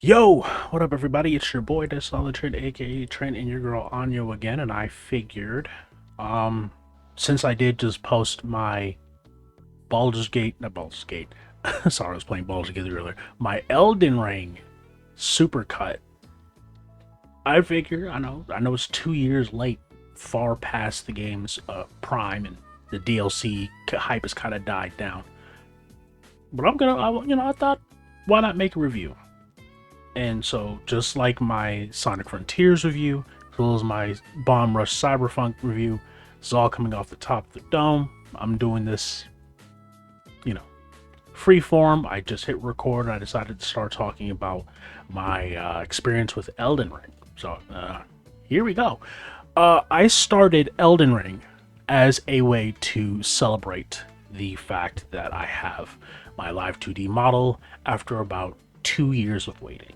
Yo, what up, everybody? It's your boy, the Solid Trent, aka Trent, and your girl Anya again. And I figured, um, since I did just post my Baldur's Gate, not Baldur's Gate, sorry, I was playing Baldur's Gate earlier, my Elden Ring supercut. I figure, I know it's 2 years late, far past the game's prime, and the DLC hype has kind of died down. But I thought, why not make a review? And so, just like my Sonic Frontiers review, as well as my Bomb Rush Cyberpunk review, it's all coming off the top of the dome. I'm doing this, you know, free form. I just hit record and I decided to start talking about my experience with Elden Ring. So, here we go. I started Elden Ring as a way to celebrate the fact that I have my live 2D model after about 2 years of waiting.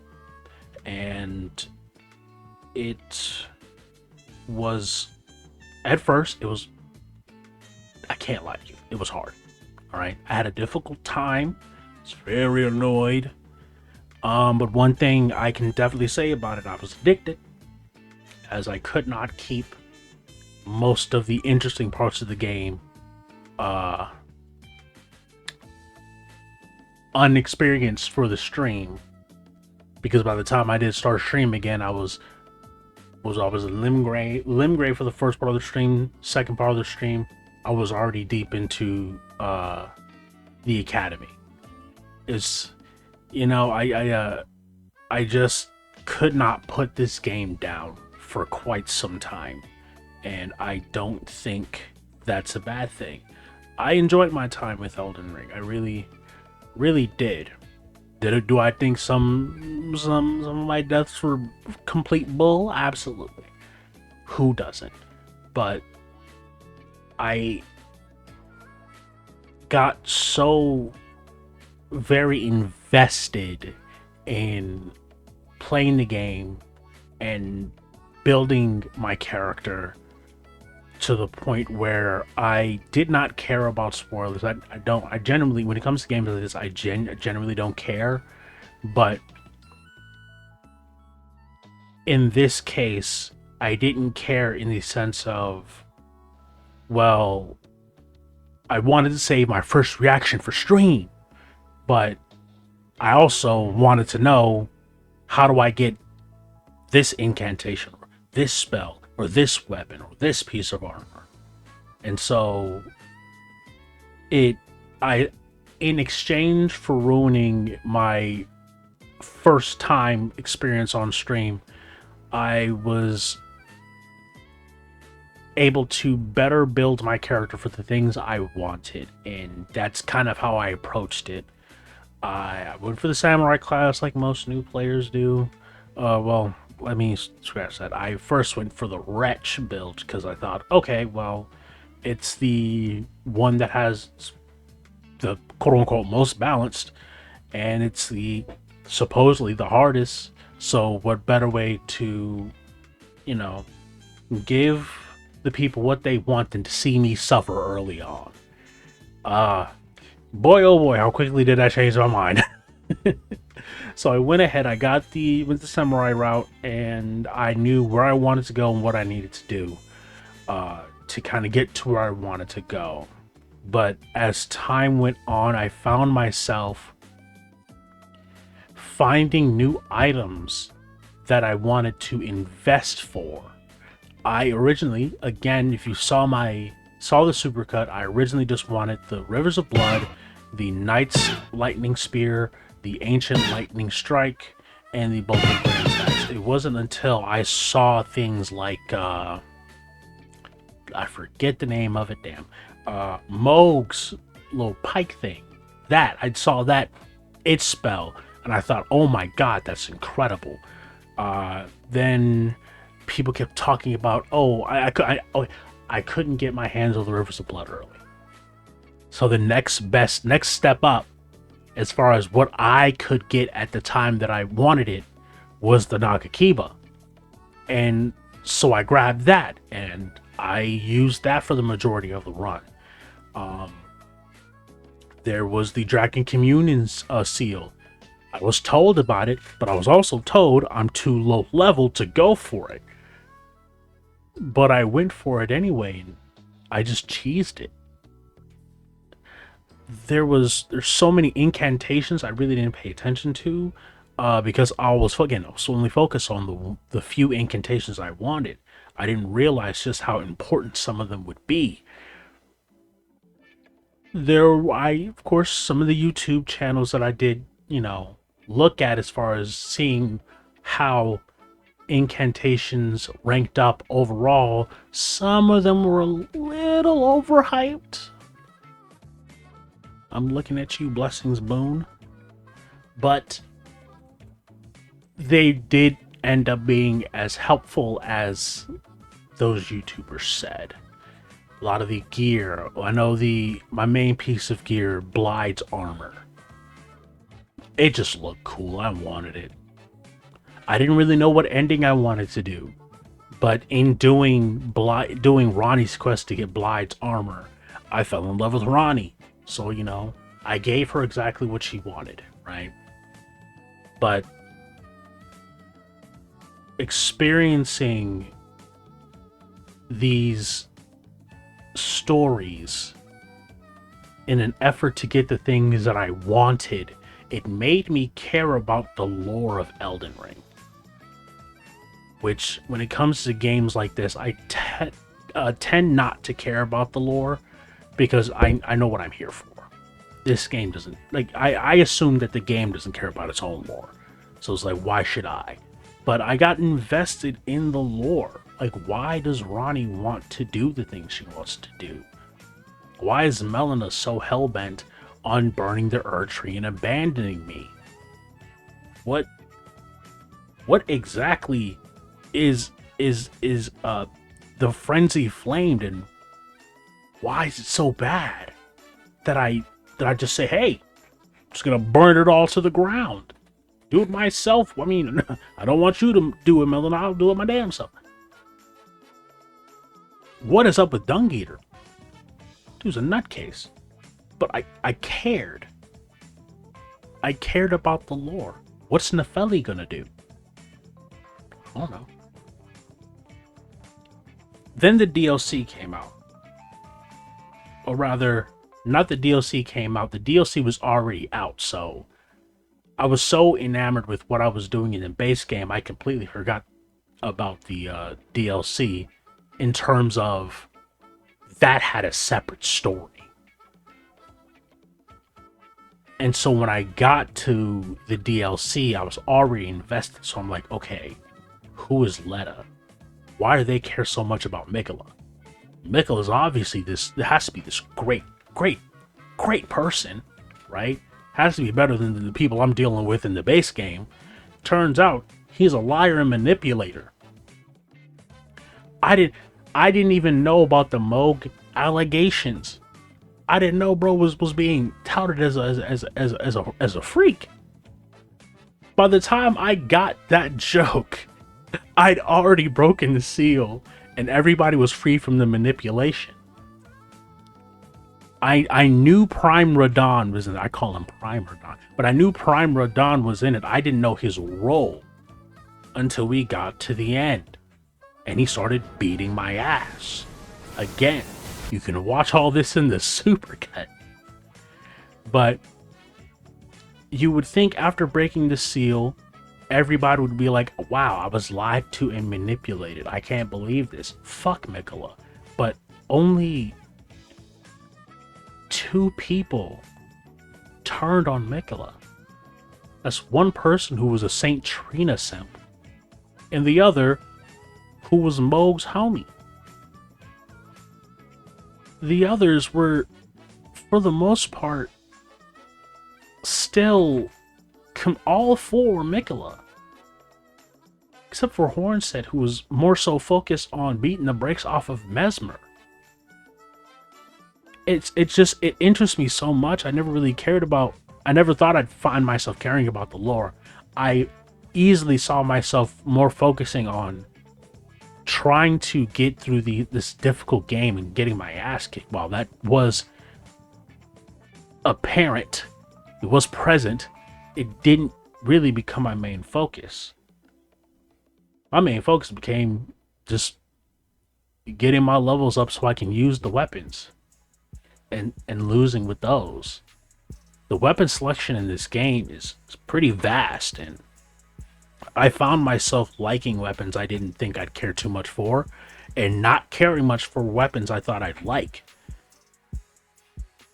And it was, at first, I can't lie to you, it was hard. All right, I had a difficult time. I was very annoyed. But one thing I can definitely say about it, I was addicted, as I could not keep most of the interesting parts of the game uh unexperienced for the stream, because by the time I did start streaming again, I was a limb gray for the first part of the stream. Second part of the stream, I was already deep into the academy. It's I just could not put this game down for quite some time, and I don't think that's a bad thing. I enjoyed my time with Elden Ring. I really, really did. Do I think some of my deaths were complete bull? Absolutely. Who doesn't? But I got so very invested in playing the game and building my character to the point where I did not care about spoilers. I don't. I genuinely, when it comes to games like this, I generally don't care. But in this case, I didn't care in the sense of, well, I wanted to save my first reaction for stream, but I also wanted to know, how do I get this incantation, or this spell, or this weapon, or this piece of armor. And so it I in exchange for ruining my first time experience on stream, I was able to better build my character for the things I wanted, and that's kind of how I approached it. I went for the samurai class like most new players do. Well, let me scratch that. I first went for the wretch build because I thought, okay, well, it's the one that has the quote unquote most balanced, and it's the supposedly the hardest. So, what better way to, you know, give the people what they want than to see me suffer early on? Uh, Boy, oh boy, how quickly did I change my mind? So I went ahead, I got the samurai route, and I knew where I wanted to go and what I needed to do to kind of get to where I wanted to go. But as time went on, I found myself finding new items that I wanted to invest for. I originally, again, if you saw the supercut, I originally just wanted the Rivers of Blood, the Knight's Lightning Spear, the Ancient Lightning Strike, and the Bolt of Grand Stacks. It wasn't until I saw things like I forget the name of it, damn. Moog's little pike thing. That I saw that its spell, and I thought, oh my god, that's incredible. Then people kept talking about, oh, I couldn't get my hands on the Rivers of Blood early. So the next step up, as far as what I could get at the time that I wanted it, was the Nagakiba. And so I grabbed that and I used that for the majority of the run. Um, there was the Dragon Communion's seal. I was told about it, but I was also told I'm too low level to go for it. But I went for it anyway, and I just cheesed it. There's so many incantations I really didn't pay attention to, because I was only focused on the few incantations I wanted. I didn't realize just how important some of them would be. Of course, some of the YouTube channels that I did, look at as far as seeing how incantations ranked up overall, some of them were a little overhyped. I'm looking at you, Blessings Boone. But they did end up being as helpful as those YouTubers said. A lot of the gear, I know my main piece of gear, Blide's armor. It just looked cool. I wanted it. I didn't really know what ending I wanted to do, but in doing Ronnie's quest to get Blide's armor, I fell in love with Ronnie. So, I gave her exactly what she wanted, right? But experiencing these stories in an effort to get the things that I wanted, it made me care about the lore of Elden Ring. Which, when it comes to games like this, I tend not to care about the lore, because I know what I'm here for. This game doesn't, I assume that the game doesn't care about its own lore. So it's like, why should I? But I got invested in the lore. Like, why does Ronnie want to do the things she wants to do? Why is Melina so hellbent on burning the Erd Tree and abandoning me? What exactly is the frenzy flamed, and why is it so bad that I just say, hey, I'm just gonna burn it all to the ground, do it myself? I mean, I don't want you to do it, Melon. I'll do it my damn self. What is up with Dung Eater? Dude's a nutcase. But I cared. I cared about the lore. What's Nefeli gonna do? I don't know. Then the DLC came out. Or rather, not the DLC came out. The DLC was already out, so I was so enamored with what I was doing in the base game, I completely forgot about the DLC, in terms of that had a separate story. And so when I got to the DLC, I was already invested. So I'm like, okay, who is Letta? Why do they care so much about Mikola? Mikola's obviously there has to be this great person, right? Has to be better than the people I'm dealing with in the base game. Turns out he's a liar and manipulator. I didn't even know about the Moog allegations. I didn't know bro was being touted as a freak. By the time I got that joke, I'd already broken the seal and everybody was free from the manipulation. I knew Prime Radon was in it. I call him Prime Radon. But I knew Prime Radon was in it. I didn't know his role until we got to the end. And he started beating my ass. Again, you can watch all this in the supercut. But you would think after breaking the seal, everybody would be like, wow, I was lied to and manipulated. I can't believe this. Fuck Mikola. But only 2 people turned on Mikola. That's one person who was a Saint Trina simp, and the other who was Moog's homie. The others were, for the most part, still all for Mikola. Except for Hornset, who was more so focused on beating the brakes off of Mesmer. It interests me so much. I never thought I'd find myself caring about the lore. I easily saw myself more focusing on trying to get through this difficult game and getting my ass kicked. While that was apparent, it was present, it didn't really become my main focus. My main focus became just getting my levels up so I can use the weapons and losing with those. The weapon selection in this game is pretty vast, and I found myself liking weapons I didn't think I'd care too much for, and not caring much for weapons I thought I'd like.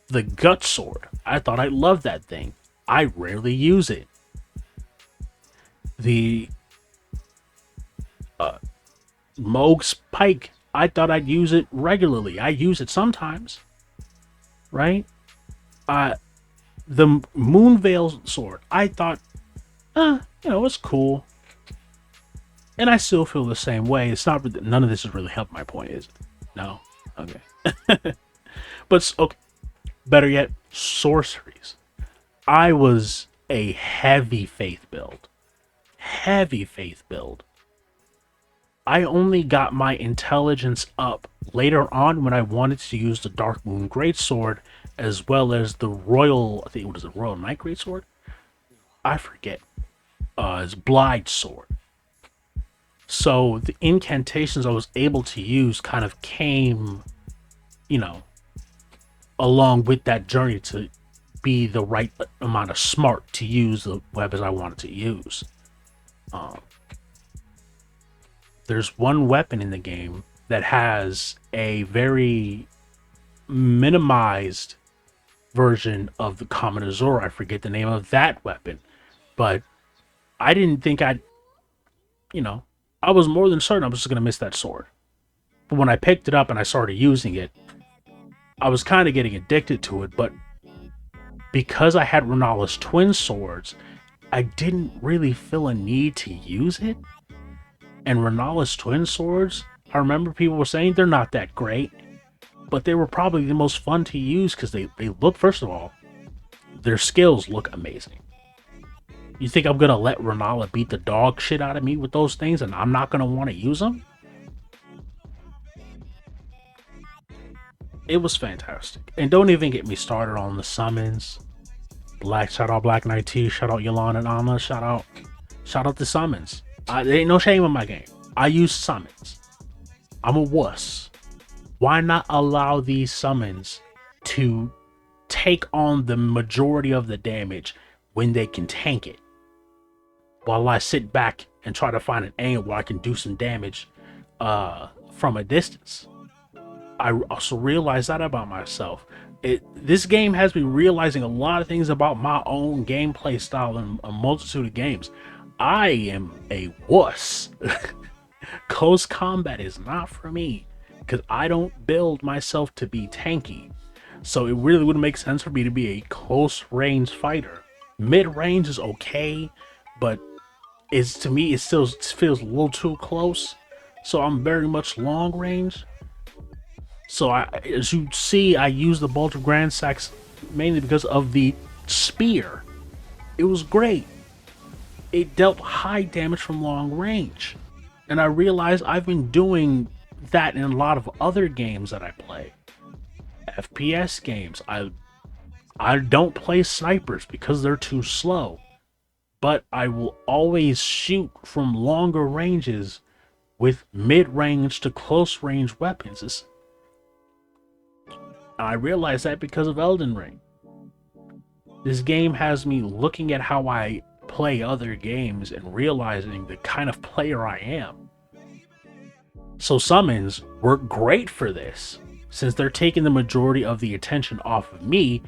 The gut sword, I thought I'd love that thing. I rarely use it. The Moog's pike, I thought I'd use it regularly. I use it sometimes, right? Uh, the Moonveil sword, I thought, it's cool. And I still feel the same way. It's not, none of this has really helped my point, is it? No? Okay. But, okay, better yet, sorceries. I was a heavy faith build. Heavy faith build. I only got my intelligence up later on when I wanted to use the Dark Moon Greatsword as well as the Royal, I think what is it, Royal Knight Greatsword? I forget. It's Blide Sword. So the incantations I was able to use kind of came, you know, along with that journey to be the right amount of smart to use the weapons I wanted to use. Um, there's one weapon in the game that has a very minimized version of the Common Azor. I forget the name of that weapon, but I didn't think you know, I was more than certain I was just gonna miss that sword. But when I picked it up and I started using it, I was kind of getting addicted to it. But because I had Renala's twin swords, I didn't really feel a need to use it. And Renala's twin swords, I remember people were saying they're not that great, but they were probably the most fun to use because they look, first of all, their skills look amazing. You think I'm gonna let Renala beat the dog shit out of me with those things and I'm not gonna want to use them? It was fantastic. And don't even get me started on the summons. Shout out Black Knight T, shout out Yolanda and Anna, shout out the summons. There ain't no shame in my game. I use summons. I'm a wuss. Why not allow these summons to take on the majority of the damage when they can tank it? While I sit back and try to find an angle where I can do some damage from a distance. I also realized that about myself. This game has me realizing a lot of things about my own gameplay style in a multitude of games. I am a wuss. Close combat is not for me because I don't build myself to be tanky. So it really wouldn't make sense for me to be a close range fighter. Mid range is okay, but to me it still feels a little too close. So I'm very much long range. So as you see, I use the Bolt of Grand Sax mainly because of the spear. It was great. It dealt high damage from long range. And I realized I've been doing that in a lot of other games that I play. FPS games. I don't play snipers because they're too slow. But I will always shoot from longer ranges with mid-range to close-range weapons. I realized that because of Elden Ring. This game has me looking at how I play other games and realizing the kind of player I am. So summons work great for this. Since they're taking the majority of the attention off of me,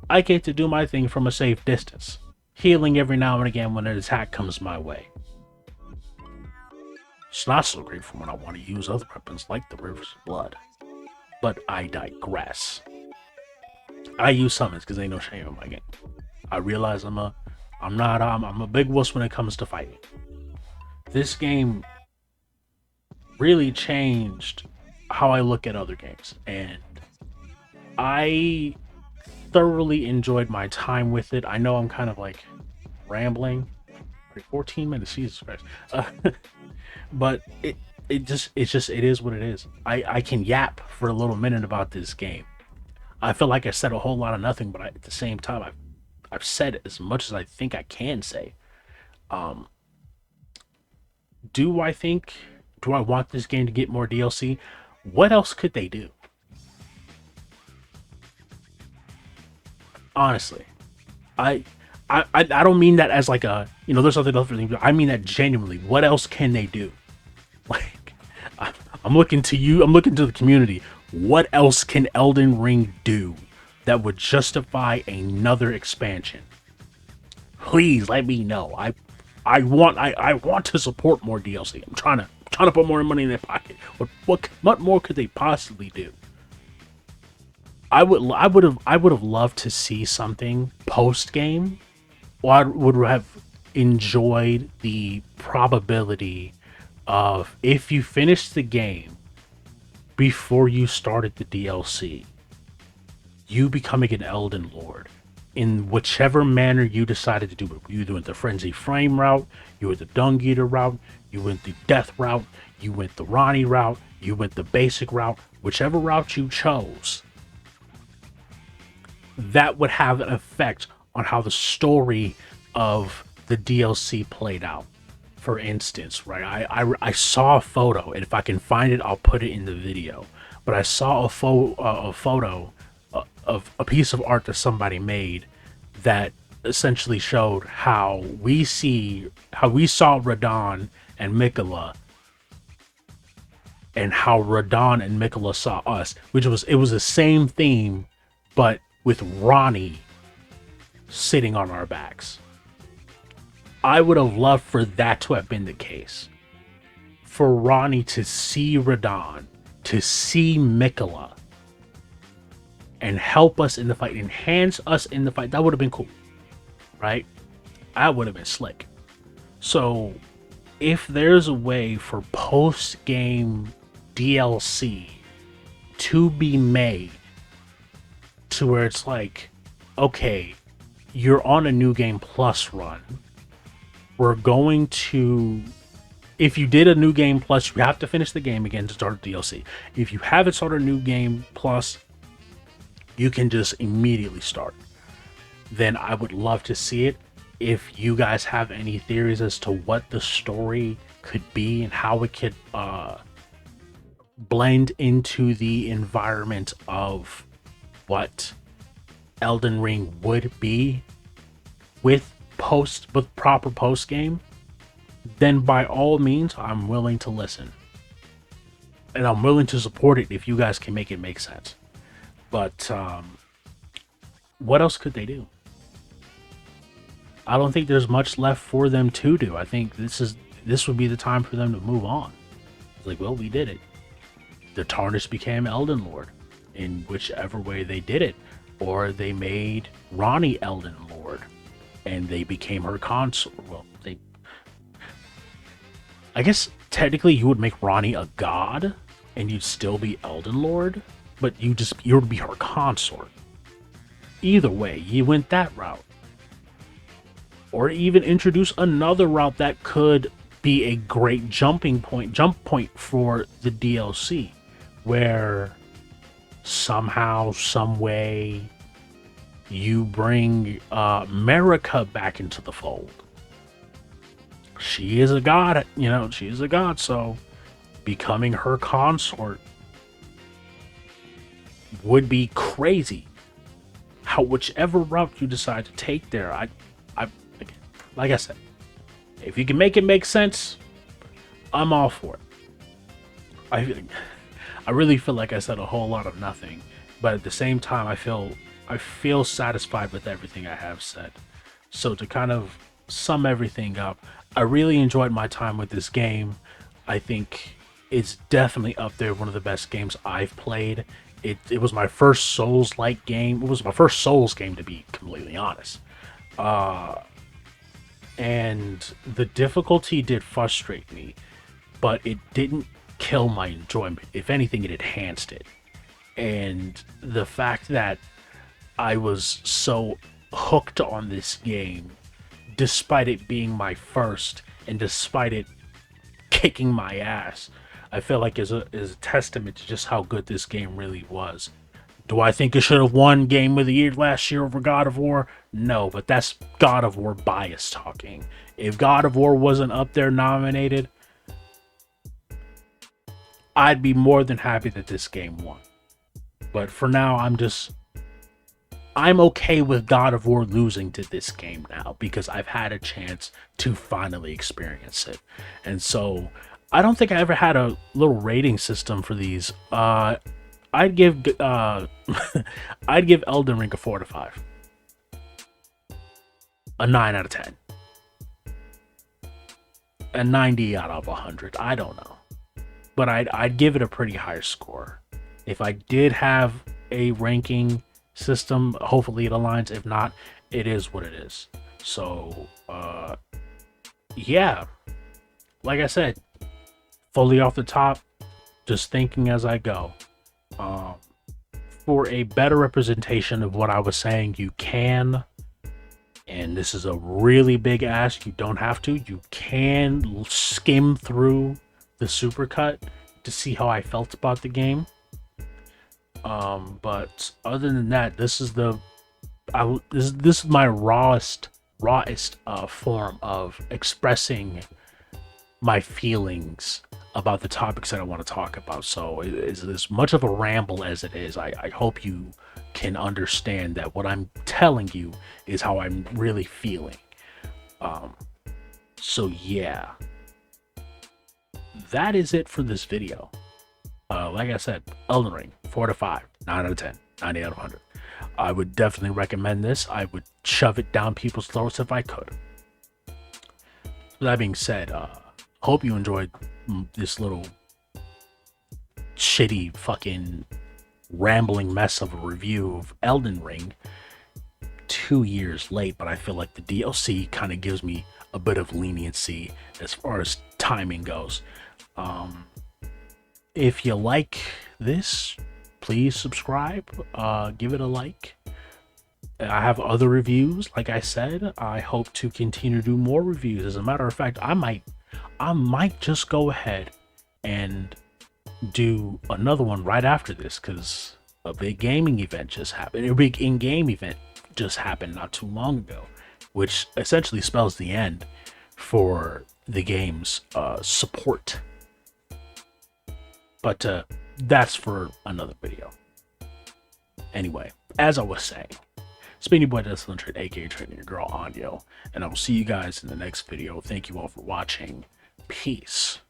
I get to do my thing from a safe distance, healing every now and again when an attack comes my way. It's not so great for when I want to use other weapons like the Rivers of Blood. But I digress. I use summons because ain't no shame in my game. I realize I'm a big wuss when it comes to fighting. This game really changed how I look at other games, and I thoroughly enjoyed my time with it. I know I'm kind of like rambling. 14 minutes, Jesus Christ. But it is what it is. I can yap for a little minute about this game. I feel like I said a whole lot of nothing, but at the same time, I've said as much as I think I can say. Um, do I think? Do I want this game to get more DLC? What else could they do? Honestly, I, I don't mean that as like a there's something else for them to do. I mean that genuinely. What else can they do? Like, I'm looking to you. I'm looking to the community. What else can Elden Ring do that would justify another expansion? Please let me know. I want to support more DLC. I'm trying to put more money in their pocket. What more could they possibly do? I would have loved to see something post game. Or I would have enjoyed the probability of, if you finished the game before you started the DLC, you becoming an Elden Lord in whichever manner you decided to do it. You went the Frenzy Frame route, you went the Dung Eater route, you went the Death route, you went the Ronnie route, you went the basic route, whichever route you chose, that would have an effect on how the story of the DLC played out. For instance, right, I saw a photo, and if I can find it, I'll put it in the video. But I saw a photo of a piece of art that somebody made that essentially showed how we saw Radon and Mikola, and how Radon and Mikola saw us, which was it was the same theme, but with Ronnie sitting on our backs. I would have loved for that to have been the case. For Ronnie to see Radon, to see Mikola, and help us in the fight, enhance us in the fight. That would have been cool, right? That would have been slick. So, if there's a way for post game DLC to be made to where it's like, okay, you're on a new game plus run. We're going to, if you did a new game plus, you have to finish the game again to start DLC. If you haven't started a new game plus, you can just immediately start. Then I would love to see it. If you guys have any theories as to what the story could be and how it could blend into the environment of what Elden Ring would be with proper post game, then by all means I'm willing to listen. And I'm willing to support it if you guys can make it make sense. But what else could they do? I don't think there's much left for them to do. I think this would be the time for them to move on. It's like, well, we did it. The Tarnished became Elden Lord in whichever way they did it. Or they made Ronnie Elden Lord and they became her consort. Well, I guess technically you would make Ronnie a god and you'd still be Elden Lord, but you would be her consort. Either way, you went that route. Or even introduce another route that could be a great jump point for the DLC, where somehow, some way, you bring Marika back into the fold. She is a god, she is a god, so becoming her consort would be crazy. Whichever route you decide to take there, I like I said, if you can make it make sense, I'm all for it. I really feel like I said a whole lot of nothing, but at the same time, I feel satisfied with everything I have said. So to kind of sum everything up, I really enjoyed my time with this game. I think it's definitely up there, one of the best games I've played. It was my first Souls-like game. It was my first Souls game, to be completely honest. And the difficulty did frustrate me, but it didn't kill my enjoyment. If anything, it enhanced it. And the fact that I was so hooked on this game, despite it being my first, and despite it kicking my ass, I feel like is a testament to just how good this game really was. Do I think it should have won Game of the Year last year over God of War? No, but that's God of War bias talking. If God of War wasn't up there nominated, I'd be more than happy that this game won. But for now, I'm okay with God of War losing to this game now because I've had a chance to finally experience it. And so I don't think I ever had a little rating system for these. I'd give I'd give Elden Ring a 4 to 5. A 9 out of 10. A 90 out of 100. I don't know. But I'd give it a pretty high score. If I did have a ranking system, hopefully it aligns. If not, it is what it is. So yeah, like I said, fully off the top, just thinking as I go. For a better representation of what I was saying, you can, and this is a really big ask, you don't have to, you can skim through the supercut to see how I felt about the game. But other than that, this is my rawest form of expressing my feelings about the topics that I want to talk about. So it's as much of a ramble as it is. I hope you can understand that what I'm telling you is how I'm really feeling. So yeah, that is it for this video. Like I said, Elden Ring, 4 to 5, 9 out of 10, 90 out of 100. I would definitely recommend this. I would shove it down people's throats if I could. That being said, hope you enjoyed this little shitty fucking rambling mess of a review of Elden Ring 2 years late, but I feel like the DLC kind of gives me a bit of leniency as far as timing goes. If you like this, please subscribe, give it a like. I have other reviews, like I said. I hope to continue to do more reviews. As a matter of fact, I might just go ahead and do another one right after this, because a big gaming event just happened. A big in-game event just happened not too long ago, which essentially spells the end for the game's support. But that's for another video. Anyway, as I was saying, it's been your boy Desolate, aka Training Your Girl Audio, and I will see you guys in the next video. Thank you all for watching. Peace.